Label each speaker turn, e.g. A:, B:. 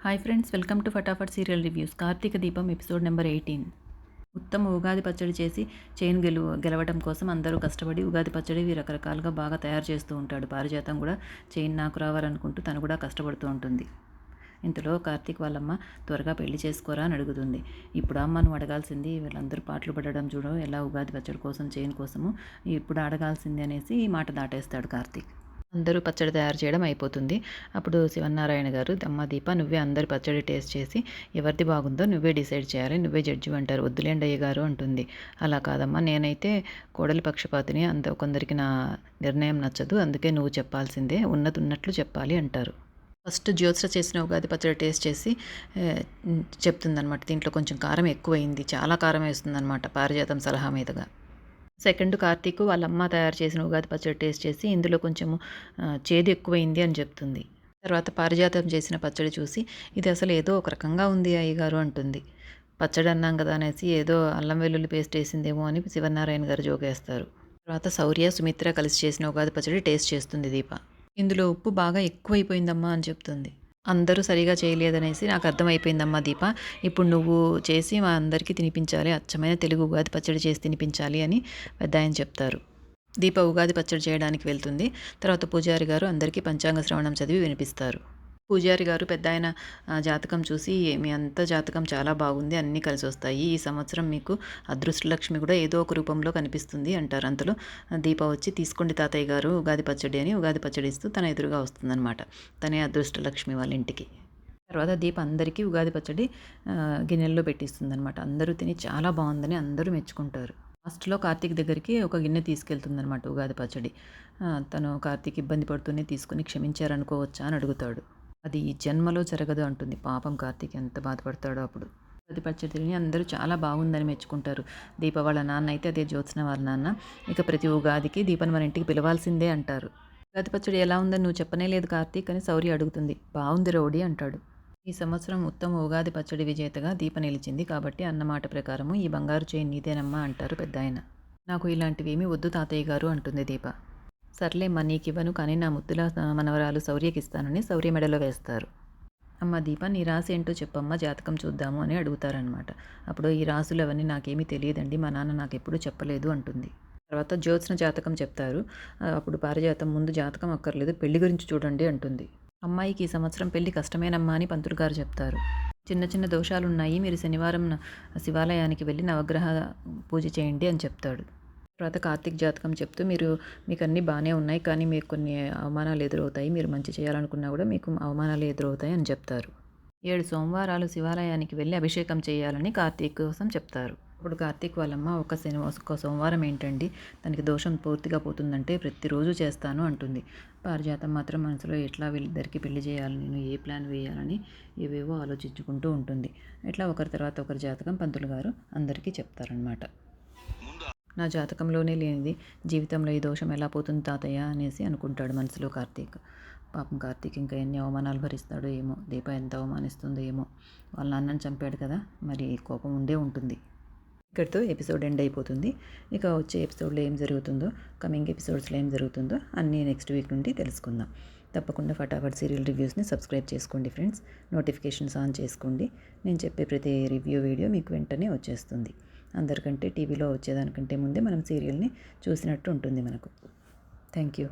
A: Hi friends, welcome to Fatafat serial reviews. Karthika Deepam episode number 18. ఉత్తమ ఉగాది పచ్చడి చేసి చైన్ గెలవడం కోసం అందరూ కష్టపడి ఉగాది పచ్చడి రకరకాలుగా బాగా తయారు చేస్తూ ఉంటాడు. పారిజాతం కూడా చైన్ నాకు రావాలనుకుంటూ తను కూడా కష్టపడుతూ ఉంటుంది. ఇంతలో కార్తీక్ వాళ్ళమ్మ త్వరగా పెళ్లి చేసుకోరా అని అడుగుతుంది. ఇప్పుడు అమ్మ నువ్వు అడగాల్సింది, వీళ్ళందరూ పాటలు పడడం చూడ ఎలా ఉగాది పచ్చడి కోసం చైన్ కోసము ఇప్పుడు అడగాల్సింది అనేసి ఈ మాట దాటేస్తాడు కార్తీక్. అందరూ పచ్చడి తయారు చేయడం అయిపోతుంది. అప్పుడు శివనారాయణ గారు, అమ్మ దీప నువ్వే అందరి పచ్చడి టేస్ట్ చేసి ఎవరిది బాగుందో నువ్వే డిసైడ్ చేయాలి, నువ్వే జడ్జి అంటారు. వద్దులేండి అయ్య గారు అంటుంది. అలా కాదమ్మా, నేనైతే కోడలి పక్షపాతిని, కొందరికి నా నిర్ణయం నచ్చదు, అందుకే నువ్వు చెప్పాల్సిందే, ఉన్నది ఉన్నట్లు చెప్పాలి అంటారు. ఫస్ట్ జ్యోత్స్న చేసిన ఉగాది పచ్చడి టేస్ట్ చేసి చెప్తుందనమాట. దీంట్లో కొంచెం కారం ఎక్కువైంది, చాలా కారం వేస్తుందనమాట పారిజాతం సలహా మీదుగా. సెకండ్ కార్తీక్ వాళ్ళమ్మ తయారు చేసిన ఉగాది పచ్చడి టేస్ట్ చేసి ఇందులో కొంచెము చేదు ఎక్కువైంది అని చెప్తుంది. తర్వాత పారిజాతం చేసిన పచ్చడి చూసి ఇది అసలు ఏదో ఒక రకంగా ఉంది అయ్యగారు అంటుంది. పచ్చడి అన్నాం కదా అనేసి ఏదో అల్లం వెల్లుల్లి పేస్ట్ వేసిందేమో అని శివనారాయణ గారు జోకేస్తారు. తర్వాత శౌర్య సుమిత్ర కలిసి చేసిన ఉగాది పచ్చడి టేస్ట్ చేస్తుంది దీప. ఇందులో ఉప్పు బాగా ఎక్కువైపోయిందమ్మా అని చెప్తుంది. అందరూ సరిగా చేయలేదనేసి నాకు అర్థమైపోయిందమ్మా దీప, ఇప్పుడు నువ్వు చేసి మా అందరికీ తినిపించాలి, అచ్చమైన తెలుగు ఉగాది పచ్చడి చేసి తినిపించాలి అని పెద్దాయన చెప్తారు. దీప ఉగాది పచ్చడి చేయడానికి వెళ్తుంది. తర్వాత పూజారి గారు అందరికీ పంచాంగ శ్రవణం చదివి వినిపిస్తారు. పూజారి గారు పెద్దాయన జాతకం చూసి మీ అంత జాతకం చాలా బాగుంది, అన్నీ కలిసి వస్తాయి, ఈ సంవత్సరం మీకు అదృష్టలక్ష్మి కూడా ఏదో ఒక రూపంలో కనిపిస్తుంది అంటారు. అంతలో దీప వచ్చి తీసుకోండి తాతయ్య గారు ఉగాది పచ్చడి అని ఉగాది పచ్చడి ఇస్తూ తన ఎదురుగా వస్తుందన్నమాట. తనే అదృష్టలక్ష్మి వాళ్ళ ఇంటికి. తర్వాత దీప అందరికీ ఉగాది పచ్చడి గిన్నెల్లో పెట్టిస్తుందనమాట. అందరూ తిని చాలా బాగుందని అందరూ మెచ్చుకుంటారు. లాస్ట్లో కార్తీక్ దగ్గరికి ఒక గిన్నె తీసుకెళ్తుందనమాట ఉగాది పచ్చడి. తను కార్తీక్ ఇబ్బంది పడుతూనే తీసుకుని క్షమించారనుకోవచ్చా అని అడుగుతాడు. అది ఈ జన్మలో జరగదు అంటుంది. పాపం కార్తీక్ ఎంత బాధపడతాడో అప్పుడు. ఉగాది పచ్చడిని అందరూ చాలా బాగుందని మెచ్చుకుంటారు. దీప వాళ్ళ నాన్న అయితే, అదే జ్యోత్స్న వాళ్ళ నాన్న, ఇక ప్రతి ఉగాదికి దీపని మన ఇంటికి పిలవాల్సిందే అంటారు. ఉగాది పచ్చడి ఎలా ఉందని నువ్వు చెప్పనే లేదు కార్తీక్ అని శౌర్య అడుగుతుంది. బాగుంది రౌడీ అంటాడు. ఈ సంవత్సరం ఉత్తమ ఉగాది పచ్చడి విజేతగా దీప నిలిచింది కాబట్టి అన్నమాట ప్రకారము ఈ బంగారు చైన్ నీదేనమ్మా అంటారు పెద్దాయన. నాకు ఇలాంటివేమీ వద్దు తాతయ్య గారు అంటుంది దీప. సర్లేమ్మా నీకివ్వను, కానీ నా ముద్దుల మనవరాలు శౌర్యకిస్తానని శౌర్య మెడలో వేస్తారు. అమ్మ దీప నీ రాసి ఏంటో చెప్పమ్మా, జాతకం చూద్దాము అని అడుగుతారనమాట. అప్పుడు ఈ రాసులు అవన్నీ నాకేమీ తెలియదండి, మా నాన్న నాకు ఎప్పుడూ చెప్పలేదు అంటుంది. తర్వాత జ్యోత్స్న జాతకం చెప్తారు. అప్పుడు పారిజాతం ముందు జాతకం అక్కర్లేదు, పెళ్లి గురించి చూడండి అంటుంది. అమ్మాయికి ఈ సంవత్సరం పెళ్లి కష్టమేనమ్మా అని పంతులు గారు చెప్తారు. చిన్న చిన్న దోషాలున్నాయి, మీరు శనివారం శివాలయానికి వెళ్ళి నవగ్రహ పూజ చేయండి అని చెప్తాడు. తర్వాత కార్తీక్ జాతకం చెప్తూ మీకు అన్నీ బాగానే ఉన్నాయి, కానీ మీకు కొన్ని అవమానాలు ఎదురవుతాయి, మీరు మంచి చేయాలనుకున్నా కూడా మీకు అవమానాలు ఎదురవుతాయి అని చెప్తారు. 7 సోమవారాలు శివాలయానికి వెళ్ళి అభిషేకం చేయాలని కార్తీక్ కోసం చెప్తారు. ఇప్పుడు కార్తీక్ వాళ్ళమ్మ ఒక సోమవారం ఏంటండి, తనకి దోషం పూర్తిగా పోతుందంటే ప్రతిరోజు చేస్తాను అంటుంది. పారిజాతం మాత్రం మనసులో ఎట్లా వీళ్ళిద్దరికి పెళ్లి చేయాలని, నేను ఏ ప్లాన్ వేయాలని ఏవేవో ఆలోచించుకుంటూ ఉంటుంది. ఇట్లా ఒకరి తర్వాత ఒకరి జాతకం పంతులు గారు అందరికీ చెప్తారనమాట. నా జాతకంలోనే లేనిది జీవితంలో ఈ దోషం ఎలా పోతుంది తాతయ్య అనేసి అనుకుంటాడు మనసులో కార్తీక్. పాపం కార్తీక్ ఇంకా ఎన్ని అవమానాలు భరిస్తాడో ఏమో, దీప ఎంత అవమానిస్తుందో ఏమో. వాళ్ళ నాన్నని చంపాడు కదా, మరి కోపం ఉండే ఉంటుంది. ఇక్కడితో ఎపిసోడ్ ఎండ్ అయిపోతుంది. ఇక వచ్చే ఎపిసోడ్లో ఏం జరుగుతుందో, కమింగ్ ఎపిసోడ్స్లో ఏం జరుగుతుందో అన్నీ నెక్స్ట్ వీక్ నుండి తెలుసుకుందాం. తప్పకుండా ఫటాఫట్ సీరియల్ రివ్యూస్ని సబ్స్క్రైబ్ చేసుకోండి ఫ్రెండ్స్. నోటిఫికేషన్స్ ఆన్ చేసుకోండి. నేను చెప్పే ప్రతి రివ్యూ వీడియో మీకు వెంటనే వచ్చేస్తుంది. అందరికంటే టీవీలో వచ్చేదానికంటే ముందే మనం సీరియల్ని చూసినట్టు ఉంటుంది మనకు. Thank you.